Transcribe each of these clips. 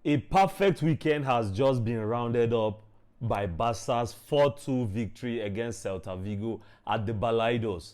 A perfect weekend has just been rounded up by Barca's 4-2 victory against Celta Vigo at the Balaídos.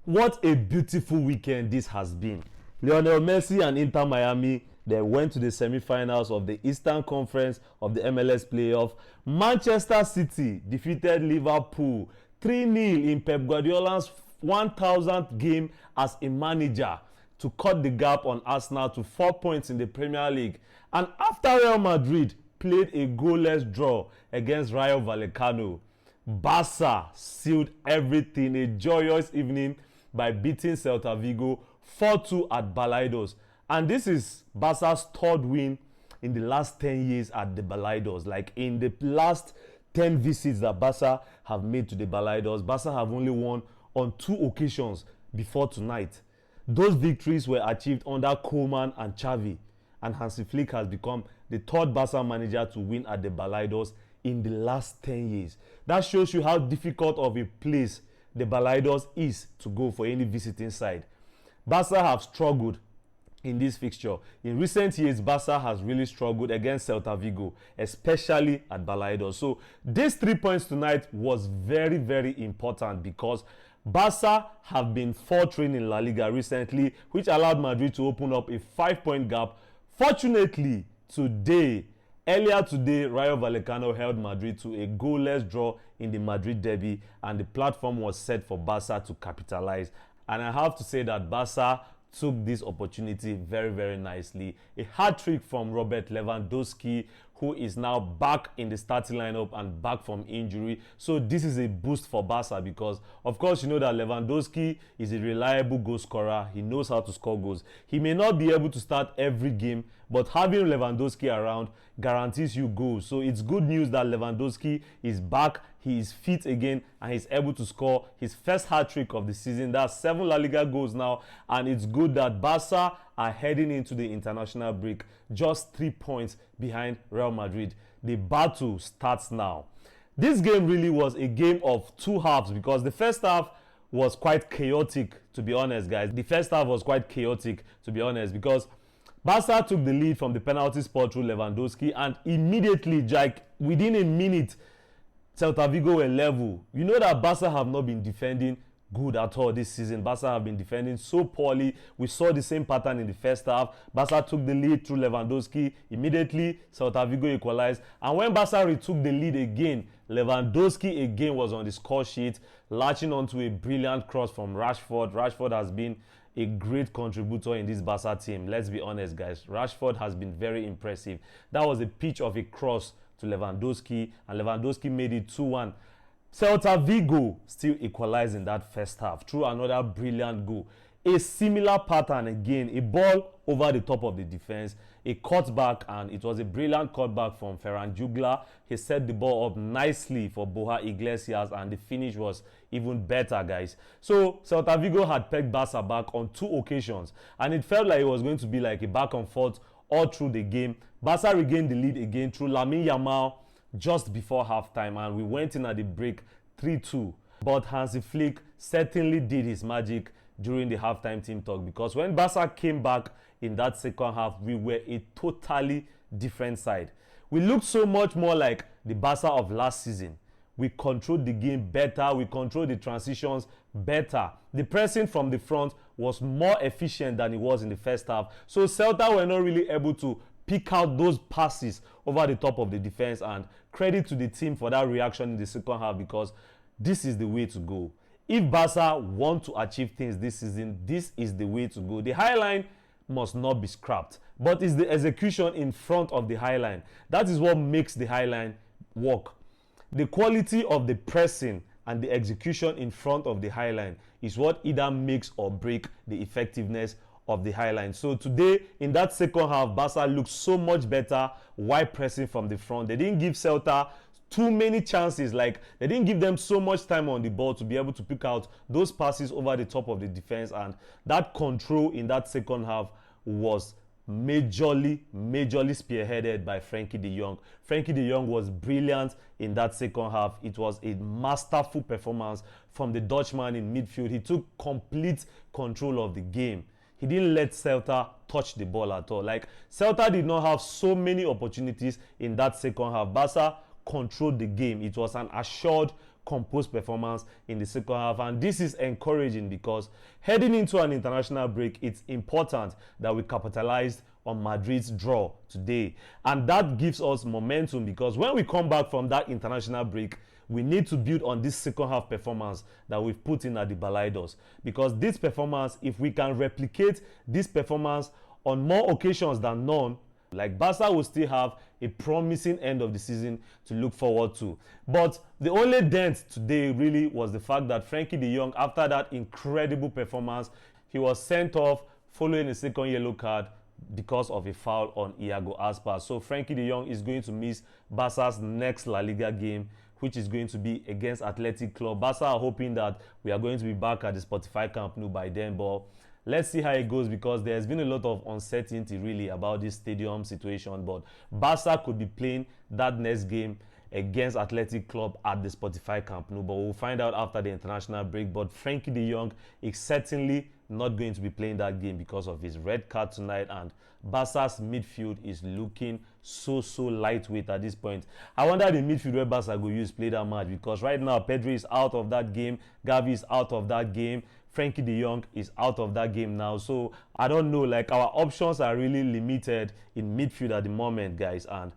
What a beautiful weekend this has been. Lionel Messi and Inter Miami, they went to the semi-finals of the Eastern Conference of the MLS playoff. Manchester City defeated Liverpool 3-0 in Pep Guardiola's 1000th game as a manager to cut the gap on Arsenal to 4 points in the Premier League. And after Real Madrid played a goalless draw against Rayo Vallecano, Barça sealed everything. A joyous evening by beating Celta Vigo 4-2 at Balaídos. And this is Barca's third win in the last 10 years at the Balaídos. Like in the last 10 visits that Barca have made to the Balaídos, Barca have only won on 2 occasions before tonight. Those victories were achieved under Koeman and Xavi, and Hansi Flick has become the third Barca manager to win at the Balaídos in the last 10 years. That shows you how difficult of a place the Balaídos is to go for any visiting side. Barca have struggled in this fixture. In recent years, Barca has really struggled against Celta Vigo, especially at Balaídos. So these 3 points tonight was very, very important because Barca have been faltering in La Liga recently, which allowed Madrid to open up a 5-point gap. Fortunately, earlier today, Rayo Vallecano held Madrid to a goalless draw in the Madrid derby, and the platform was set for Barca to capitalize. And I have to say that Barca took this opportunity very, very nicely. A hat-trick from Robert Lewandowski, who is now back in the starting lineup and back from injury. So this is a boost for Barca because, of course, you know that Lewandowski is a reliable goal scorer. He knows how to score goals. He may not be able to start every game, but having Lewandowski around guarantees you goals. So it's good news that Lewandowski is back. He is fit again and he's able to score his first hat-trick of the season. That's 7 La Liga goals now, and it's good that Barca are heading into the international break just 3 points behind Real Madrid. The battle starts now. This game really was a game of 2 halves because the first half was quite chaotic, to be honest, guys. The first half was quite chaotic, to be honest, because Barca took the lead from the penalty spot through Lewandowski, and immediately, like within a minute, Celta Vigo were level. You know that Barca have not been defending good at all this season. Barca have been defending so poorly. We saw the same pattern in the first half. Barca took the lead through Lewandowski. Immediately, Celta Vigo equalized. And when Barca retook the lead again, Lewandowski again was on the score sheet, latching onto a brilliant cross from Rashford. Rashford has been a great contributor in this Barca team. Let's be honest, guys. Rashford has been very impressive. That was a pitch of a cross to Lewandowski, and Lewandowski made it 2-1. Celta Vigo still equalized in that first half through another brilliant goal. A similar pattern again, a ball over the top of the defense, a cutback, and it was a brilliant cutback from Ferran Jugla. He set the ball up nicely for Borja Iglesias, and the finish was even better, guys. So Celta Vigo had pegged Barca back on 2 occasions, and it felt like it was going to be like a back and forth all through the game. Barca regained the lead again through Lamine Yamal just before halftime, and we went in at the break 3-2. But Hansi Flick certainly did his magic during the halftime team talk, because when Barca came back in that second half, we were a totally different side. We looked so much more like the Barca of last season. We controlled the game better. We controlled the transitions better. The pressing from the front was more efficient than it was in the first half. So Celta were not really able to pick out those passes over the top of the defense, and credit to the team for that reaction in the second half, because this is the way to go. If Barca want to achieve things this season, this is the way to go. The high line must not be scrapped, but it's the execution in front of the high line. That is what makes the high line work. The quality of the pressing and the execution in front of the high line is what either makes or break the effectiveness of the high line. So today, in that second half, Barca looked so much better while pressing from the front. They didn't give Celta too many chances. Like, they didn't give them so much time on the ball to be able to pick out those passes over the top of the defense. And that control in that second half was majorly spearheaded by Frenkie de Jong. Frenkie de Jong was brilliant in that second half. It was a masterful performance from the Dutchman in midfield. He took complete control of the game. he didn't let Celta touch the ball at all. Like, Celta did not have so many opportunities in that second half. Barca controlled the game. It was an assured, composed performance in the second half, and this is encouraging because heading into an international break, it's important that we capitalized on Madrid's draw today, and that gives us momentum because when we come back from that international break, we need to build on this second half performance that we've put in at the Balaídos, because this performance, if we can replicate this performance on more occasions than none, like, Barca will still have a promising end of the season to look forward to. But the only dent today really was the fact that Frenkie de Jong, after that incredible performance, he was sent off following a second yellow card because of a foul on Iago Aspas. So Frenkie de Jong is going to miss Barca's next La Liga game, which is going to be against Athletic Club. Barca are hoping that we are going to be back at the Spotify Camp Nou by then, but let's see how it goes, because there's been a lot of uncertainty really about this stadium situation. But Barca could be playing that next game against Athletic Club at the Spotify Camp Nou, but we'll find out after the international break. But Frenkie de Jong is certainly not going to be playing that game because of his red card tonight, and Barca's midfield is looking so lightweight at this point. I wonder the midfield where Barca will use play that match, because right now Pedri is out of that game, Gavi is out of that game, Frenkie de Jong is out of that game now. So I don't know, like, our options are really limited in midfield at the moment, guys, and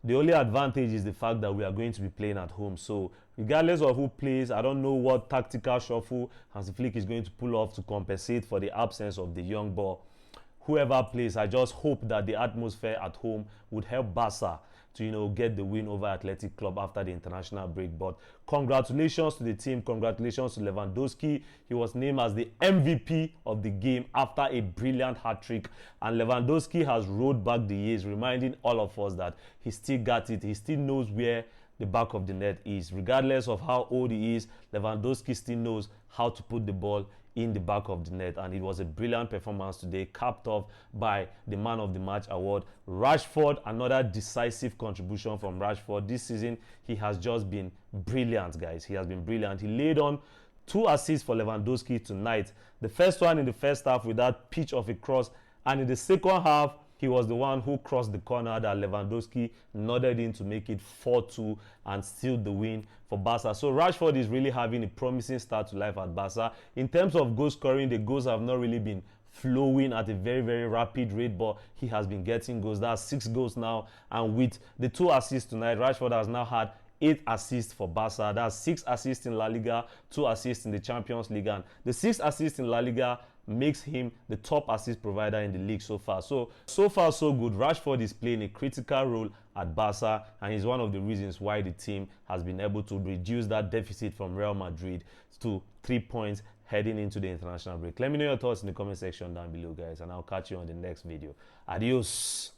the only advantage is the fact that we are going to be playing at home. So regardless of who plays, I don't know what tactical shuffle Hansi Flick is going to pull off to compensate for the absence of the young ball. Whoever plays, I just hope that the atmosphere at home would help Barca to, you know, get the win over Athletic Club after the international break. But congratulations to the team. Congratulations to Lewandowski. He was named as the MVP of the game after a brilliant hat-trick. And Lewandowski has rolled back the years, reminding all of us that he still got it. He still knows where the back of the net is. Regardless of how old he is, Lewandowski still knows how to put the ball in the back of the net, and it was a brilliant performance today, capped off by the Man of the Match award. Rashford, another decisive contribution from Rashford this season. He has just been brilliant, guys. He has been brilliant. He laid on 2 assists for Lewandowski tonight. The first one in the first half with that pitch of a cross, and in the second half, he was the one who crossed the corner that Lewandowski nodded in to make it 4-2 and sealed the win for Barca. So Rashford is really having a promising start to life at Barca. In terms of goal scoring, the goals have not really been flowing at a very rapid rate, but he has been getting goals. That's 6 goals now, and with the 2 assists tonight, Rashford has now had 8 assists for Barca. That's 6 assists in La Liga, 2 assists in the Champions League, and the 6 assists in La Liga makes him the top assist provider in the league so far. So far so good. Rashford is playing a critical role at Barca, and he's one of the reasons why the team has been able to reduce that deficit from Real Madrid to 3 points heading into the international break. Let me know your thoughts in the comment section down below, guys, and I'll catch you on the next video. Adios.